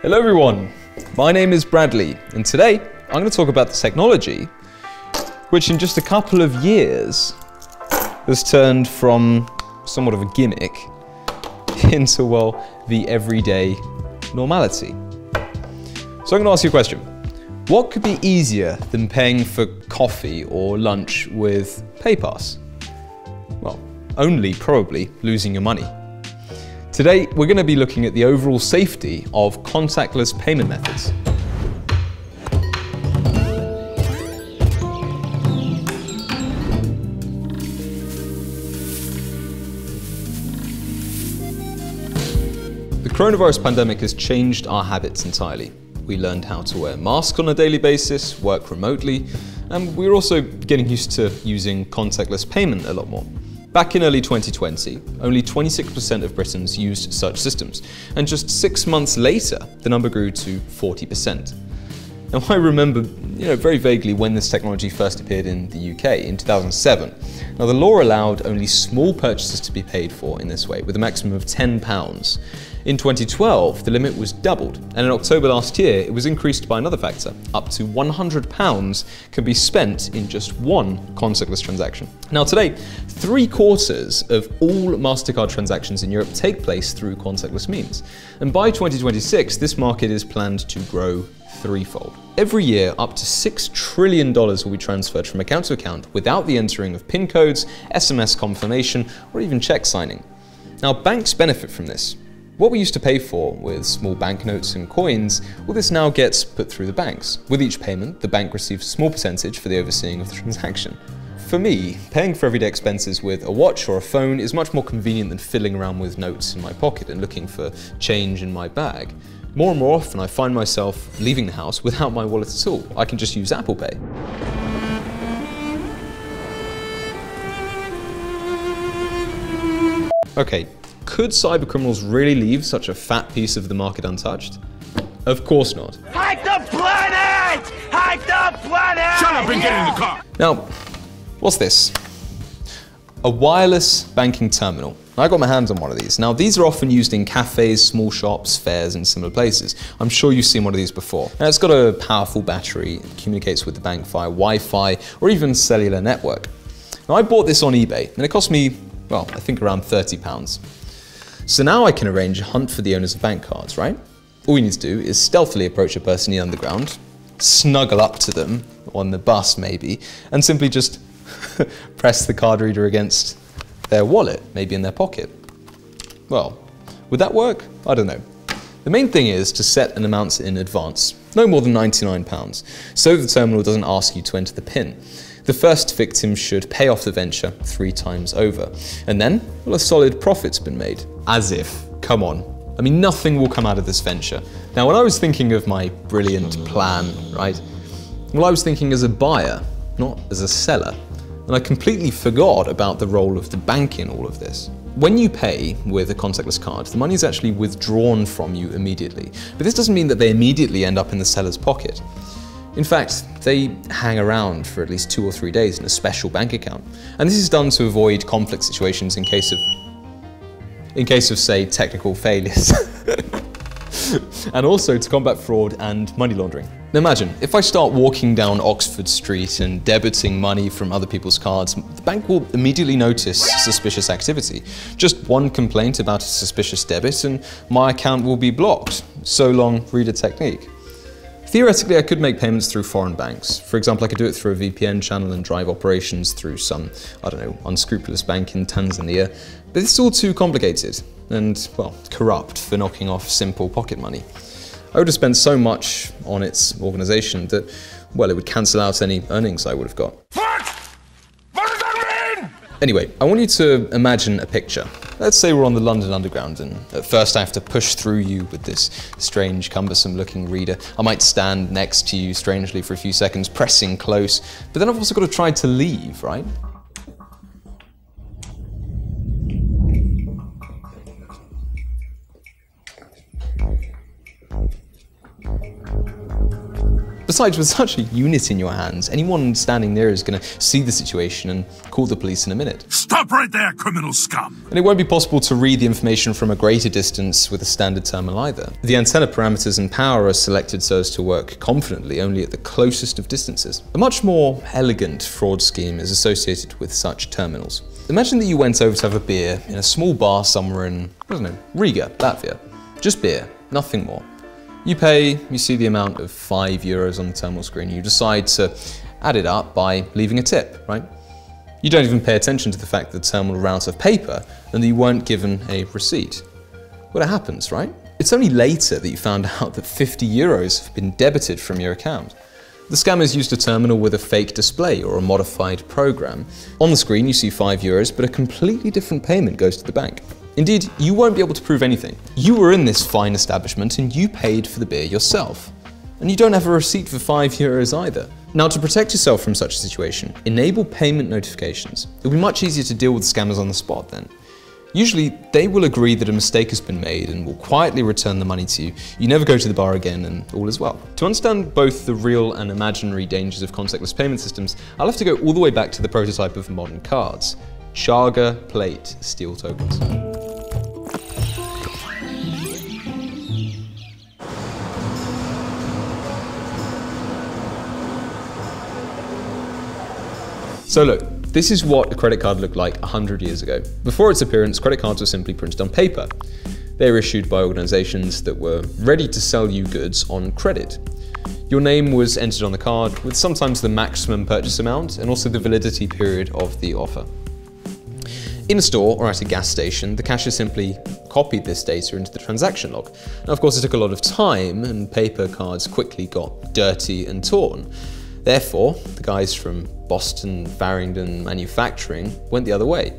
Hello everyone, my name is Bradley, and today I'm going to talk about the technology which in just a couple of years has turned from somewhat of a gimmick into, well, the everyday normality. So I'm going to ask you a question. What could be easier than paying for coffee or lunch with PayPass? Well, only probably losing your money. Today, we're going to be looking at the overall safety of contactless payment methods. The coronavirus pandemic has changed our habits entirely. We learned how to wear masks on a daily basis, work remotely, and we're also getting used to using contactless payment a lot more. Back in early 2020, only 26% of Britons used such systems, and just 6 months later, the number grew to 40%. Now, I remember, very vaguely when this technology first appeared in the UK in 2007. Now, the law allowed only small purchases to be paid for in this way, with a maximum of £10. In 2012, the limit was doubled, and in October last year, it was increased by another factor. Up to £100 can be spent in just one contactless transaction. Now today, 3/4 of all MasterCard transactions in Europe take place through contactless means. And by 2026, this market is planned to grow threefold. Every year, up to $6 trillion will be transferred from account to account without the entering of PIN codes, SMS confirmation, or even check signing. Now, banks benefit from this. What we used to pay for with small banknotes and coins, well, this now gets put through the banks. With each payment, the bank receives a small percentage for the overseeing of the transaction. For me, paying for everyday expenses with a watch or a phone is much more convenient than fiddling around with notes in my pocket and looking for change in my bag. More and more often, I find myself leaving the house without my wallet at all. I can just use Apple Pay. Okay. Could cybercriminals really leave such a fat piece of the market untouched? Of course not. Hack the planet! Hack the planet! Shut up and get in the car! Now, what's this? A wireless banking terminal. I got my hands on one of these. Now, these are often used in cafes, small shops, fairs, and similar places. I'm sure you've seen one of these before. Now, it's got a powerful battery, it communicates with the bank via Wi-Fi or even cellular network. Now, I bought this on eBay, and it cost me, well, I think around £30. So now I can arrange a hunt for the owners of bank cards, right? All you need to do is stealthily approach a person in the underground, snuggle up to them, on the bus maybe, and simply just press the card reader against their wallet, maybe in their pocket. Well, would that work? I don't know. The main thing is to set an amount in advance, no more than £99, so the terminal doesn't ask you to enter the PIN. The first victim should pay off the venture 3 times over. And then, well, a solid profit's been made. As if. Come on. I mean, nothing will come out of this venture. Now, when I was thinking of my brilliant plan, right? Well, I was thinking as a buyer, not as a seller. And I completely forgot about the role of the bank in all of this. When you pay with a contactless card, the money is actually withdrawn from you immediately. But this doesn't mean that they immediately end up in the seller's pocket. In fact, they hang around for at least 2 or 3 days in a special bank account. And this is done to avoid conflict situations in case of, say, technical failures. And also to combat fraud and money laundering. Now imagine, if I start walking down Oxford Street and debiting money from other people's cards, the bank will immediately notice suspicious activity. Just one complaint about a suspicious debit and my account will be blocked. So long, reader technique. Theoretically, I could make payments through foreign banks. For example, I could do it through a VPN channel and drive operations through some, unscrupulous bank in Tanzania. But it's all too complicated and, well, corrupt for knocking off simple pocket money. I would have spent so much on its organization that, well, it would cancel out any earnings I would have got. What? What does that mean? Anyway, I want you to imagine a picture. Let's say we're on the London Underground and at first I have to push through you with this strange, cumbersome looking reader. I might stand next to you strangely for a few seconds, pressing close, but then I've also got to try to leave, right? Besides, with such a unit in your hands, anyone standing there is going to see the situation and call the police in a minute. Stop right there, criminal scum! And it won't be possible to read the information from a greater distance with a standard terminal either. The antenna parameters and power are selected so as to work confidently only at the closest of distances. A much more elegant fraud scheme is associated with such terminals. Imagine that you went over to have a beer in a small bar somewhere in, I don't know, Riga, Latvia. Just beer, nothing more. You pay, you see the amount of €5 on the terminal screen, you decide to add it up by leaving a tip, right? You don't even pay attention to the fact that the terminal ran out of paper and that you weren't given a receipt. Well, it happens, right? It's only later that you found out that €50 have been debited from your account. The scammers used a terminal with a fake display or a modified program. On the screen you see €5, but a completely different payment goes to the bank. Indeed, you won't be able to prove anything. You were in this fine establishment and you paid for the beer yourself. And you don't have a receipt for €5 either. Now, to protect yourself from such a situation, enable payment notifications. It'll be much easier to deal with scammers on the spot then. Usually, they will agree that a mistake has been made and will quietly return the money to you. You never go to the bar again and all is well. To understand both the real and imaginary dangers of contactless payment systems, I'll have to go all the way back to the prototype of modern cards. Chaga plate steel tokens. So look, this is what a credit card looked like 100 years ago. Before its appearance, credit cards were simply printed on paper. They were issued by organizations that were ready to sell you goods on credit. Your name was entered on the card with sometimes the maximum purchase amount and also the validity period of the offer. In a store or at a gas station, the cashier simply copied this data into the transaction log. Now, of course, it took a lot of time and paper cards quickly got dirty and torn. Therefore, the guys from Boston Farrington Manufacturing went the other way.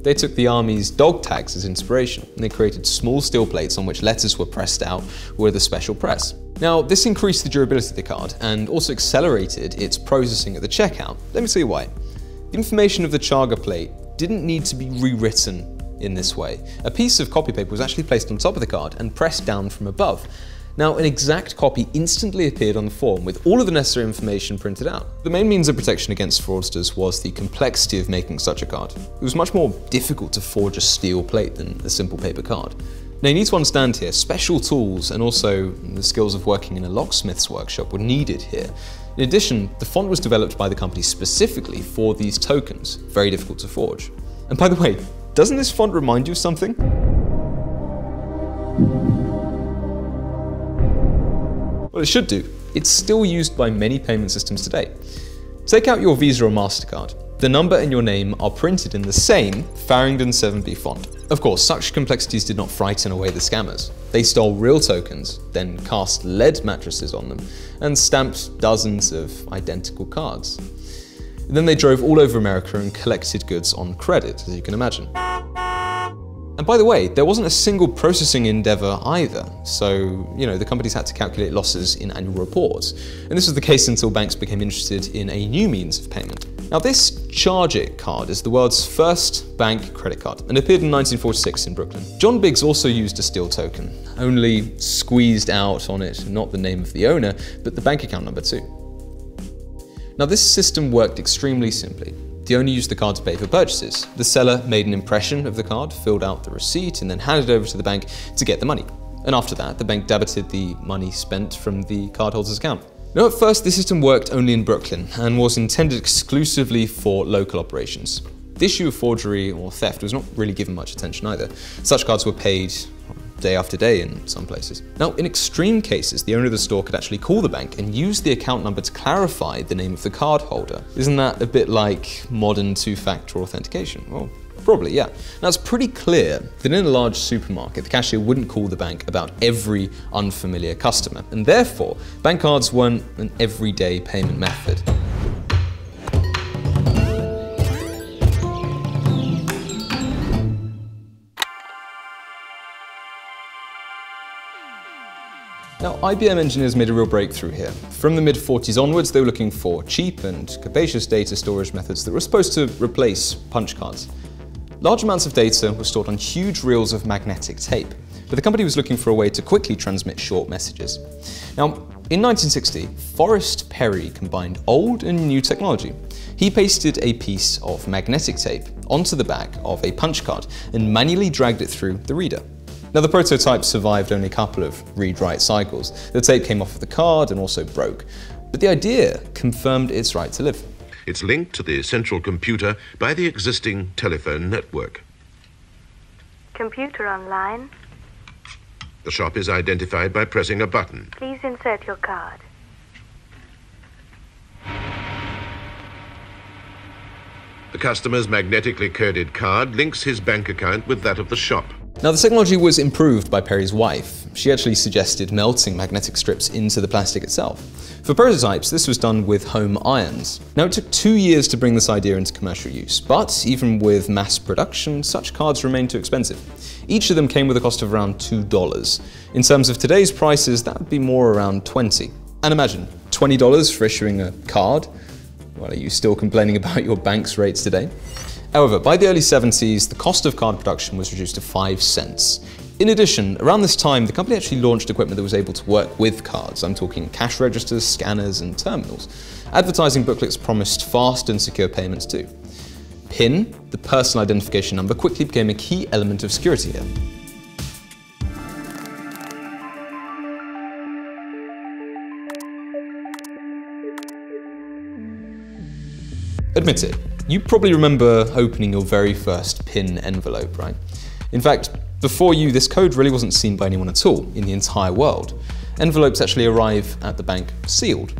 They took the army's dog tags as inspiration, and they created small steel plates on which letters were pressed out with a special press. Now, this increased the durability of the card and also accelerated its processing at the checkout. Let me tell you why. The information of the Chaga plate didn't need to be rewritten in this way. A piece of copy paper was actually placed on top of the card and pressed down from above. Now, an exact copy instantly appeared on the form with all of the necessary information printed out. The main means of protection against fraudsters was the complexity of making such a card. It was much more difficult to forge a steel plate than a simple paper card. Now, you need to understand here, special tools and also the skills of working in a locksmith's workshop were needed here. In addition, the font was developed by the company specifically for these tokens, very difficult to forge. And by the way, doesn't this font remind you of something? Well, it should do. It's still used by many payment systems today. Take out your Visa or MasterCard. The number and your name are printed in the same Farrington 7B font. Of course, such complexities did not frighten away the scammers. They stole real tokens, then cast lead mattresses on them, and stamped dozens of identical cards. And then they drove all over America and collected goods on credit, as you can imagine. And by the way, there wasn't a single processing endeavor either, so the companies had to calculate losses in annual reports. And this was the case until banks became interested in a new means of payment. Now, this Charge It card is the world's first bank credit card and appeared in 1946 in Brooklyn. John Biggs also used a steel token, only squeezed out on it not the name of the owner, but the bank account number too. Now, this system worked extremely simply. The owner used the card to pay for purchases. The seller made an impression of the card, filled out the receipt, and then handed it over to the bank to get the money. And after that, the bank debited the money spent from the cardholder's account. Now, at first, this system worked only in Brooklyn and was intended exclusively for local operations. The issue of forgery or theft was not really given much attention either. Such cards were paid day after day in some places. Now, in extreme cases, the owner of the store could actually call the bank and use the account number to clarify the name of the cardholder. Isn't that a bit like modern two-factor authentication? Well, probably, yeah. Now, it's pretty clear that in a large supermarket, the cashier wouldn't call the bank about every unfamiliar customer, and therefore, bank cards weren't an everyday payment method. Now, IBM engineers made a real breakthrough here. From the mid-40s onwards, they were looking for cheap and capacious data storage methods that were supposed to replace punch cards. Large amounts of data were stored on huge reels of magnetic tape, but the company was looking for a way to quickly transmit short messages. Now, In 1960, Forrest Perry combined old and new technology. He pasted a piece of magnetic tape onto the back of a punch card and manually dragged it through the reader. Now, the prototype survived only a couple of read-write cycles. The tape came off of the card and also broke. But the idea confirmed its right to live. It's linked to the central computer by the existing telephone network. Computer online. The shop is identified by pressing a button. Please insert your card. The customer's magnetically coded card links his bank account with that of the shop. Now, the technology was improved by Perry's wife. She actually suggested melting magnetic strips into the plastic itself. For prototypes, this was done with home irons. Now, it took 2 years to bring this idea into commercial use, but even with mass production, such cards remained too expensive. Each of them came with a cost of around $2. In terms of today's prices, that would be more around $20. And imagine, $20 for issuing a card? Well, are you still complaining about your bank's rates today? However, by the early 70s, the cost of card production was reduced to 5 cents. In addition, around this time, the company actually launched equipment that was able to work with cards. I'm talking cash registers, scanners, and terminals. Advertising booklets promised fast and secure payments too. PIN, the personal identification number, quickly became a key element of security here. Admit it, you probably remember opening your very first PIN envelope, right? In fact, before you, this code really wasn't seen by anyone at all in the entire world. Envelopes actually arrive at the bank sealed.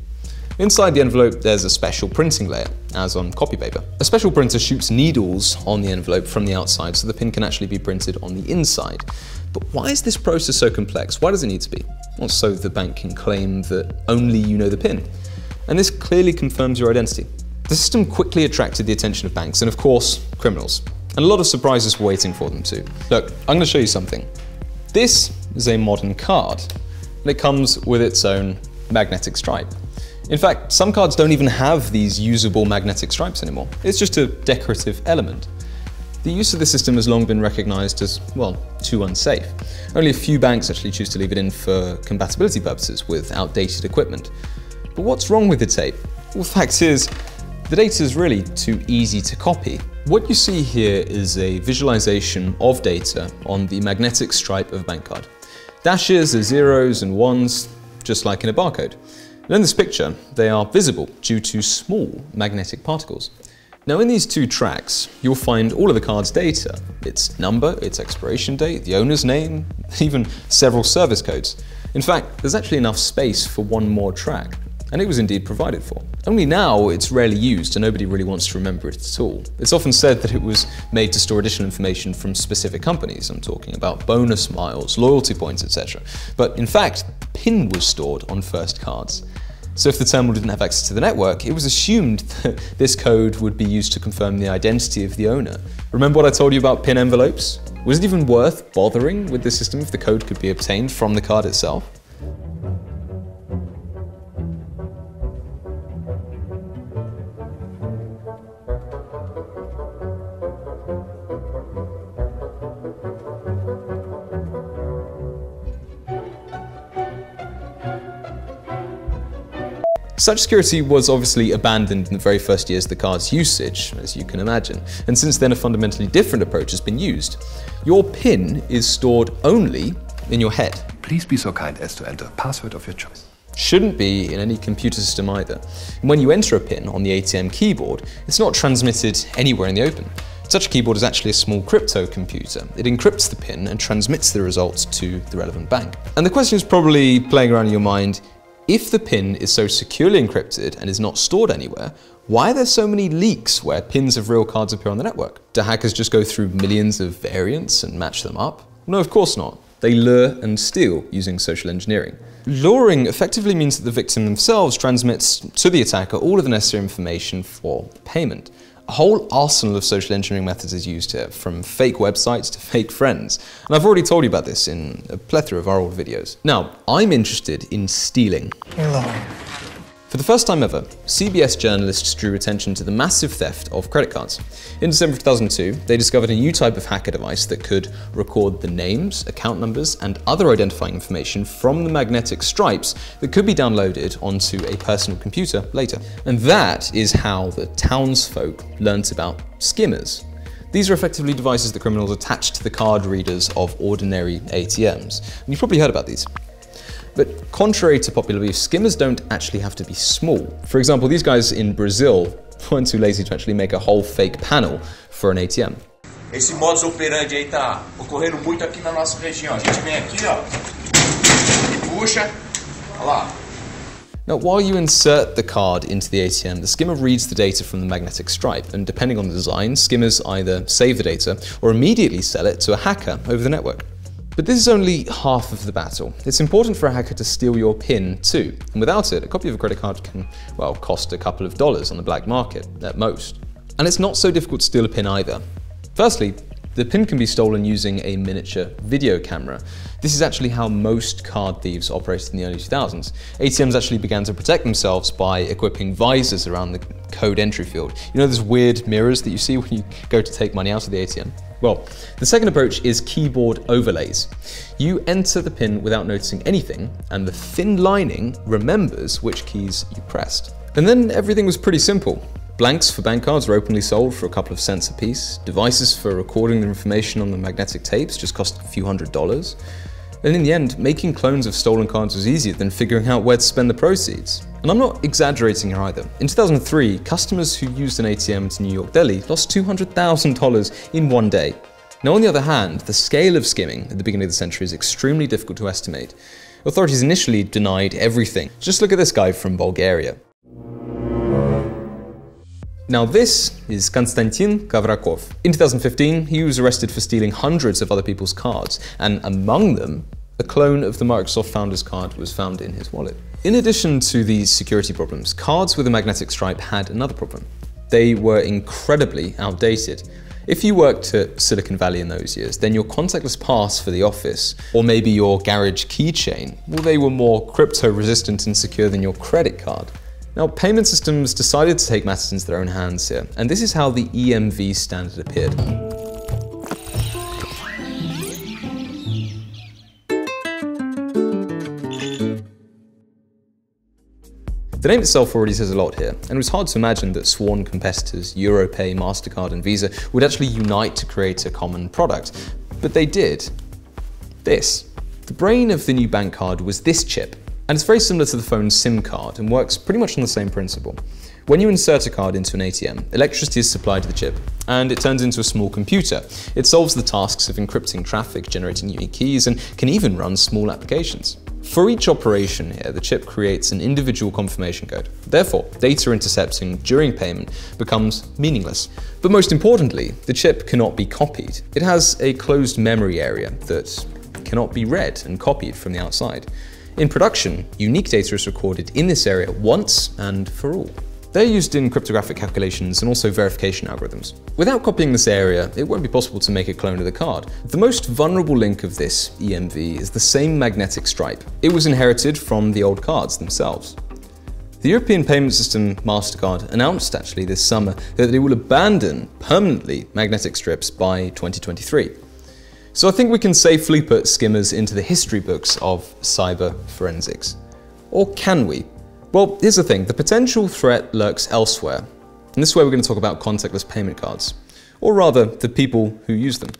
Inside the envelope, there's a special printing layer, as on copy paper. A special printer shoots needles on the envelope from the outside so the PIN can actually be printed on the inside. But why is this process so complex? Why does it need to be? Well, so the bank can claim that only you know the PIN. And this clearly confirms your identity. The system quickly attracted the attention of banks and, of course, criminals. And a lot of surprises were waiting for them too. Look, I'm going to show you something. This is a modern card, and it comes with its own magnetic stripe. In fact, some cards don't even have these usable magnetic stripes anymore. It's just a decorative element. The use of the system has long been recognized as, well, too unsafe. Only a few banks actually choose to leave it in for compatibility purposes with outdated equipment. But what's wrong with the tape? Well, the fact is, the data is really too easy to copy. What you see here is a visualization of data on the magnetic stripe of a bank card. Dashes are zeros and ones, just like in a barcode. And in this picture, they are visible due to small magnetic particles. Now, in these two tracks, you'll find all of the card's data, its number, its expiration date, the owner's name, even several service codes. In fact, there's actually enough space for one more track. And it was indeed provided for. Only now it's rarely used and nobody really wants to remember it at all. It's often said that it was made to store additional information from specific companies. I'm talking about bonus miles, loyalty points, etc. But in fact, the PIN was stored on first cards. So if the terminal didn't have access to the network, it was assumed that this code would be used to confirm the identity of the owner. Remember what I told you about PIN envelopes? Was it even worth bothering with the system if the code could be obtained from the card itself? Such security was obviously abandoned in the very first years of the card's usage, as you can imagine, and since then a fundamentally different approach has been used. Your PIN is stored only in your head. Please be so kind as to enter a password of your choice. Shouldn't be in any computer system either. And when you enter a PIN on the ATM keyboard, it's not transmitted anywhere in the open. Such a keyboard is actually a small crypto computer. It encrypts the PIN and transmits the results to the relevant bank. And the question is probably playing around in your mind, if the PIN is so securely encrypted and is not stored anywhere, why are there so many leaks where PINs of real cards appear on the network? Do hackers just go through millions of variants and match them up? No, of course not. They lure and steal using social engineering. Luring effectively means that the victim themselves transmits to the attacker all of the necessary information for payment. A whole arsenal of social engineering methods is used here, from fake websites to fake friends. And I've already told you about this in a plethora of our old videos. Now, I'm interested in stealing. Hello. For the first time ever, CBS journalists drew attention to the massive theft of credit cards. In December 2002, they discovered a new type of hacker device that could record the names, account numbers, and other identifying information from the magnetic stripes that could be downloaded onto a personal computer later. And that is how the townsfolk learnt about skimmers. These are effectively devices that criminals attach to the card readers of ordinary ATMs. And you've probably heard about these. But contrary to popular belief, skimmers don't actually have to be small. For example, these guys in Brazil weren't too lazy to actually make a whole fake panel for an ATM. Esse modus operandi aí tá ocorrendo muito aqui na nossa região. A gente vem aqui, ó, e puxa, olha lá. Now, while you insert the card into the ATM, the skimmer reads the data from the magnetic stripe, and depending on the design, skimmers either save the data or immediately sell it to a hacker over the network. But this is only half of the battle. It's important for a hacker to steal your PIN too, and without it, a copy of a credit card can, well, cost a couple of dollars on the black market, at most. And it's not so difficult to steal a PIN either. Firstly, the PIN can be stolen using a miniature video camera. This is actually how most card thieves operated in the early 2000s. ATMs actually began to protect themselves by equipping visors around the code entry field. You know those weird mirrors that you see when you go to take money out of the ATM? Well, the second approach is keyboard overlays. You enter the PIN without noticing anything, and the thin lining remembers which keys you pressed. And then everything was pretty simple. Blanks for bank cards were openly sold for a couple of cents a piece. Devices for recording the information on the magnetic tapes just cost a few $100s. And in the end, making clones of stolen cards was easier than figuring out where to spend the proceeds. And I'm not exaggerating here either. In 2003, customers who used an ATM to New York Deli lost $200,000 in one day. Now, on the other hand, the scale of skimming at the beginning of the century is extremely difficult to estimate. Authorities initially denied everything. Just look at this guy from Bulgaria. Now this is Konstantin Kavrakov. In 2015, he was arrested for stealing hundreds of other people's cards, and among them, a clone of the Microsoft founder's card was found in his wallet. In addition to these security problems, cards with a magnetic stripe had another problem. They were incredibly outdated. If you worked at Silicon Valley in those years, then your contactless pass for the office, or maybe your garage keychain, well, they were more crypto-resistant and secure than your credit card. Now, payment systems decided to take matters into their own hands here, and this is how the EMV standard appeared. The name itself already says a lot here, and it was hard to imagine that sworn competitors Europay, MasterCard, and Visa would actually unite to create a common product. But they did. This. The brain of the new bank card was this chip. And it's very similar to the phone's SIM card and works pretty much on the same principle. When you insert a card into an ATM, electricity is supplied to the chip, and it turns into a small computer. It solves the tasks of encrypting traffic, generating unique keys, and can even run small applications. For each operation here, the chip creates an individual confirmation code. Therefore, data intercepting during payment becomes meaningless. But most importantly, the chip cannot be copied. It has a closed memory area that cannot be read and copied from the outside. In production, unique data is recorded in this area once and for all. They're used in cryptographic calculations and also verification algorithms. Without copying this area, it won't be possible to make a clone of the card. The most vulnerable link of this EMV is the same magnetic stripe. It was inherited from the old cards themselves. The European payment system MasterCard announced actually this summer that it will abandon permanently magnetic strips by 2023. So I think we can safely put skimmers into the history books of cyber forensics. Or can we? Well, here's the thing, the potential threat lurks elsewhere. And this is where we're going to talk about contactless payment cards. Or rather, the people who use them.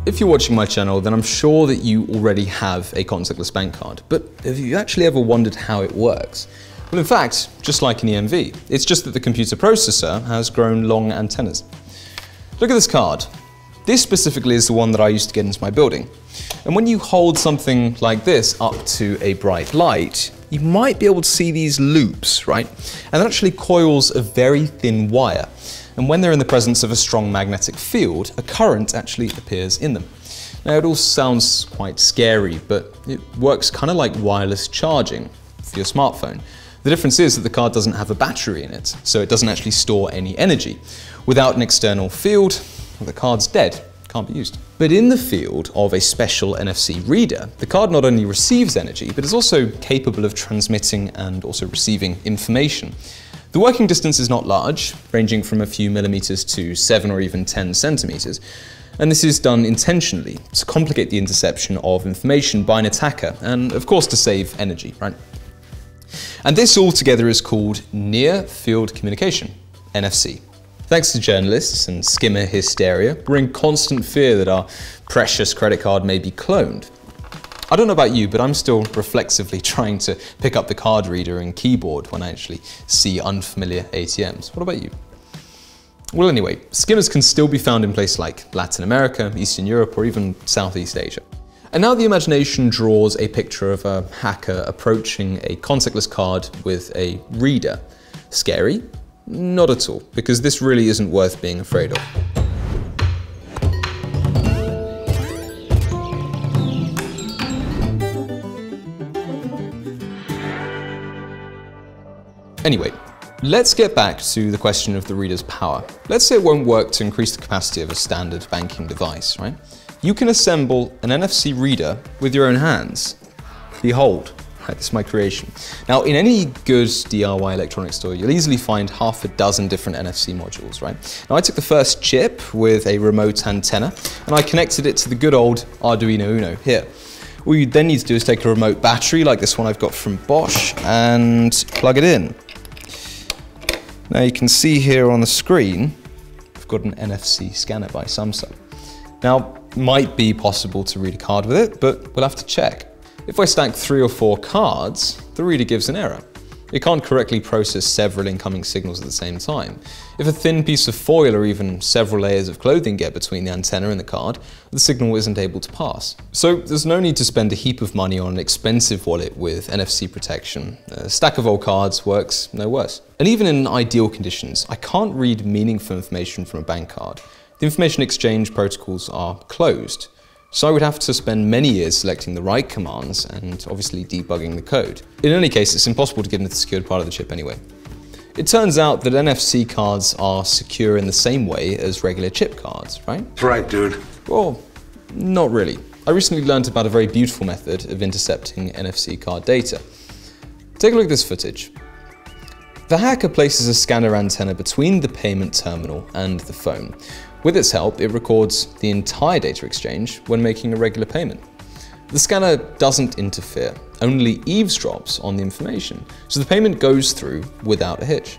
If you're watching my channel, then I'm sure that you already have a contactless bank card. But have you actually ever wondered how it works? Well, in fact, just like an EMV, it's just that the computer processor has grown long antennas. Look at this card. This specifically is the one that I used to get into my building. And when you hold something like this up to a bright light, you might be able to see these loops, right? And that actually coils a very thin wire. And when they're in the presence of a strong magnetic field, a current actually appears in them. Now, it all sounds quite scary, but it works kind of like wireless charging for your smartphone. The difference is that the card doesn't have a battery in it, so it doesn't actually store any energy. Without an external field, the card's dead, can't be used. But in the field of a special NFC reader, the card not only receives energy, but is also capable of transmitting and also receiving information. The working distance is not large, ranging from a few millimeters to 7 or even 10 centimeters. And this is done intentionally to complicate the interception of information by an attacker, and of course to save energy, right? And this altogether is called Near Field Communication, NFC. Thanks to journalists and skimmer hysteria, we're in constant fear that our precious credit card may be cloned. I don't know about you, but I'm still reflexively trying to pick up the card reader and keyboard when I actually see unfamiliar ATMs. What about you? Well, anyway, skimmers can still be found in places like Latin America, Eastern Europe, or even Southeast Asia. And now the imagination draws a picture of a hacker approaching a contactless card with a reader. Scary? Not at all, because this really isn't worth being afraid of. Anyway, let's get back to the question of the reader's power. Let's say it won't work to increase the capacity of a standard banking device, right? You can assemble an NFC reader with your own hands. Behold, this is my creation. Now, in any good DIY electronics store, you'll easily find half a dozen different NFC modules, right? Now, I took the first chip with a remote antenna, and I connected it to the good old Arduino Uno here. All you then need to do is take a remote battery, like this one I've got from Bosch, and plug it in. Now, you can see here on the screen, I've got an NFC scanner by Sumsub. Now, it might be possible to read a card with it, but we'll have to check. If I stack 3 or 4 cards, the reader gives an error. It can't correctly process several incoming signals at the same time. If a thin piece of foil or even several layers of clothing get between the antenna and the card, the signal isn't able to pass. So there's no need to spend a heap of money on an expensive wallet with NFC protection. A stack of old cards works no worse. And even in ideal conditions, I can't read meaningful information from a bank card. The information exchange protocols are closed. So I would have to spend many years selecting the right commands and obviously debugging the code. In any case, it's impossible to get into the secured part of the chip anyway. It turns out that NFC cards are secure in the same way as regular chip cards, right? That's right, dude. Well, not really. I recently learned about a very beautiful method of intercepting NFC card data. Take a look at this footage. The hacker places a scanner antenna between the payment terminal and the phone. With its help, it records the entire data exchange when making a regular payment. The scanner doesn't interfere, only eavesdrops on the information, so the payment goes through without a hitch.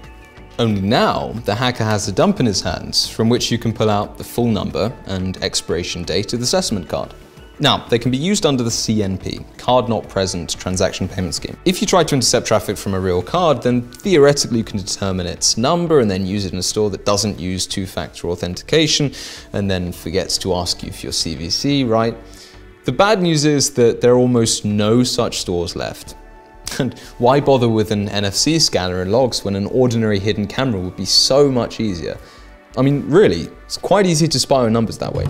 Only now, the hacker has a dump in his hands from which you can pull out the full number and expiration date of the settlement card. Now, they can be used under the CNP, Card Not Present Transaction Payment Scheme. If you try to intercept traffic from a real card, then theoretically you can determine its number and then use it in a store that doesn't use two-factor authentication and then forgets to ask you for your CVC, right? The bad news is that there are almost no such stores left. And why bother with an NFC scanner and logs when an ordinary hidden camera would be so much easier? I mean, really, it's quite easy to spy on numbers that way.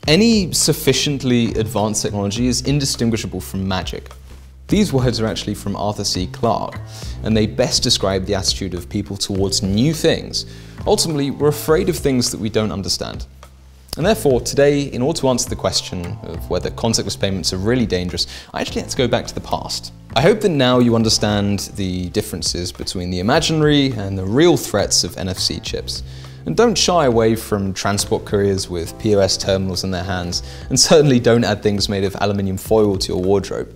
Any sufficiently advanced technology is indistinguishable from magic. These words are actually from Arthur C. Clarke, and they best describe the attitude of people towards new things. Ultimately, we're afraid of things that we don't understand. And therefore, today, in order to answer the question of whether contactless payments are really dangerous, I actually had to go back to the past. I hope that now you understand the differences between the imaginary and the real threats of NFC chips. And don't shy away from transport couriers with POS terminals in their hands, and certainly don't add things made of aluminium foil to your wardrobe.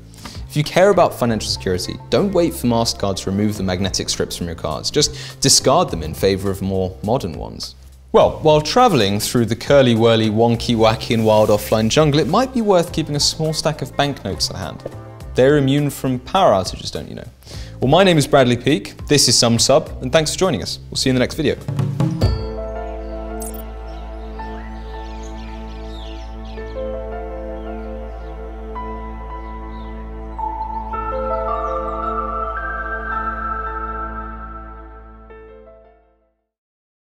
If you care about financial security, don't wait for MasterCard to remove the magnetic strips from your cards. Just discard them in favor of more modern ones. Well, while traveling through the curly-whirly, wonky-wacky and wild offline jungle, it might be worth keeping a small stack of banknotes at hand. They're immune from power outages, don't you know? Well, my name is Bradley Peake, this is Sumsub, and thanks for joining us. We'll see you in the next video.